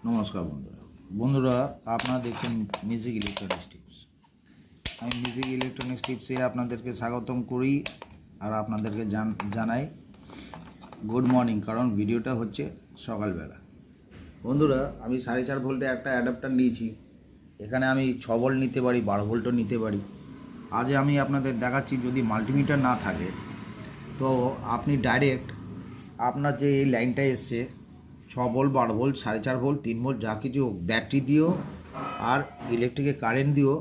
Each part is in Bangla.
নমস্কার বন্ধুরা আপনারা দেখছেন মিউজিক ইলেকট্রনিক্স টিপস। আমি মিউজিক ইলেকট্রনিক্স টিপসে আপনাদেরকে স্বাগতম করি আর আপনাদেরকে জানাই গুড মর্নিং, কারণ ভিডিওটা হচ্ছে সকালবেলা। বন্ধুরা, আমি 4.5 ভোল্টের একটা অ্যাডাপ্টার নিয়েছি। এখানে আমি 6 ভোল্ট নিতে পারি, 12 ভোল্টও নিতে পারি। আজ আমি আপনাদের দেখাচ্ছি, যদি মাল্টিমিটার না থাকে তো আপনি ডাইরেক্ট আপনার যে এই লাইনটা এসছে 6 ভোল্ট, 12 ভোল্ট, 4.5 ভোল্ট, 3 ভোল্ট, যা কিছু ব্যাটারি দিয়েও আর ইলেকট্রিকের কারেন্ট দিয়েও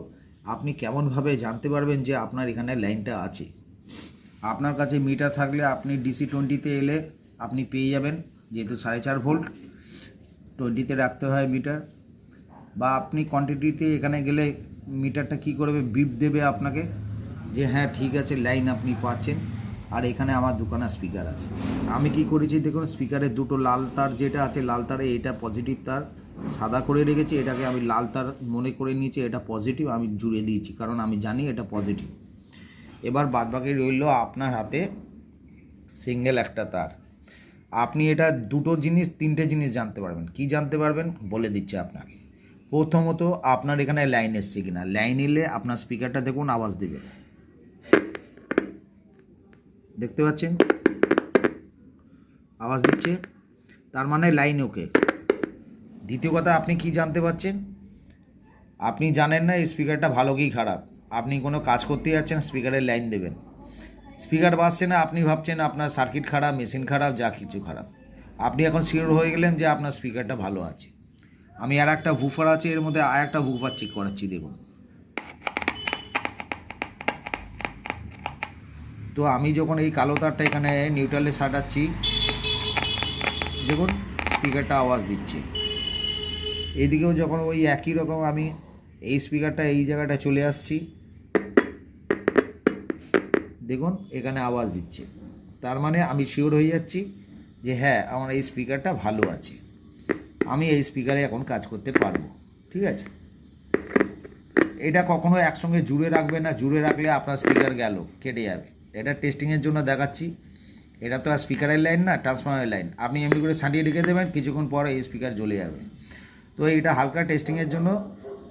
আপনি কেমনভাবে জানতে পারবেন যে আপনার এখানে লাইনটা আছে। আপনার কাছে মিটার থাকলে আপনি ডিসি 20-তে এলে আপনি পেয়ে যাবেন, যেহেতু 4.5 ভোল্ট 20-তে রাখতে হয় মিটার। বা আপনি কোয়ান্টিটিতে এখানে গেলে মিটারটা কি করবে, বিপ দেবে আপনাকে যে হ্যাঁ ঠিক আছে, লাইন আপনি পাচ্ছেন। আর এখানে আমার দোকানে স্পিকার আছে। আমি কি করেছি দেখুন, স্পিকারের দুটো লাল তার যেটা আছে, লাল তারে এটা পজিটিভ তার সাদা করে রেখেছি, এটাকে আমি লাল তার মনে করে নিয়েছি, এটা পজিটিভ আমি জুড়ে দিয়েছি, কারণ আমি জানি এটা পজিটিভ। এবার বাদবাকি রইল আপনার হাতে সিঙ্গেল একটা তার। আপনি এটা দুটো জিনিস, তিনটে জিনিস জানতে পারবেন। কি জানতে পারবেন বলে দিচ্ছি আপনাকে। প্রথমত, আপনার এখানে লাইন এসছে কিনা। লাইন এলে আপনার স্পিকারটা দেখুন আওয়াজ দেবে, দেখতে পাচ্ছেন আওয়াজ দিচ্ছে, তার মানে লাইন ওকে। দ্বিতীয় কথা, আপনি কি জানতে পারছেন, আপনি জানেন না এই স্পিকারটা ভালো কি খারাপ। আপনি কোনো কাজ করতে যাচ্ছেন, স্পিকারের লাইন দেবেন, স্পিকার বাজছে না, আপনি ভাবছেন আপনার সার্কিট খারাপ, মেশিন খারাপ, যা কিছু খারাপ। আপনি এখন শিওর হয়ে গেলেন যে আপনার স্পিকারটা ভালো আছে। আমি আর একটা বুফার আছে, এর মধ্যে আর একটা বুফার চেক করাচ্ছি, দেখুন। তো আমি যখন এই কালো তারটা এখানে নিউট্রালে সাটাচ্ছি, দেখুন স্পিকারটা আওয়াজ দিচ্ছে। এইদিকেও যখন ওই একই রকম আমি এই স্পিকারটা এই জায়গাটা চলে আসছি, দেখুন এখানে আওয়াজ দিচ্ছে। তার মানে আমি শিওর হয়ে যাচ্ছি যে হ্যাঁ আমার এই স্পিকারটা ভালো আছে, আমি এই স্পিকারে এখন কাজ করতে পারবো। ঠিক আছে, এটা কখনো একসঙ্গে জুড়ে রাখবে না, জুড়ে রাখলে আপনার স্পিকার গেল, কেটে যাবে। এটা টেস্টিংয়ের জন্য দেখাচ্ছি। এটা তো আর স্পিকারের লাইন না, ট্রান্সফরমারের লাইন। আপনি এমনি করে সাঁটিয়ে রেখে দেবেন, কিছুক্ষণ পরে এই স্পিকার জ্বলে যাবে। তো এটা হালকা টেস্টিংয়ের জন্য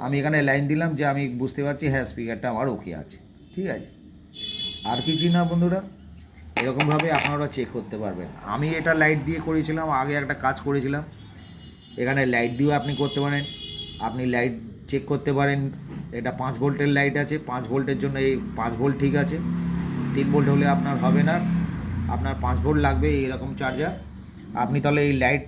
আমি এখানে লাইন দিলাম, যে আমি বুঝতে পারছি হ্যাঁ স্পিকারটা আমার ওকে আছে। ঠিক আছে, আর কিছুই না বন্ধুরা। এরকমভাবে আপনারা চেক করতে পারবেন। আমি এটা লাইট দিয়ে করেছিলাম, আগে একটা কাজ করেছিলাম। এখানে লাইট দিয়েও আপনি করতে পারেন। আপনি লাইট চেক করতে পারেন, এটা 5 ভোল্টের লাইট আছে, 5 ভোল্টের জন্য এই 5 ভোল্ট ঠিক আছে। 3 ভোল্ট হলে আপনার হবে না, আপনার 5 ভোল্ট লাগবে, এইরকম চার্জার। আপনি তাহলে এই লাইট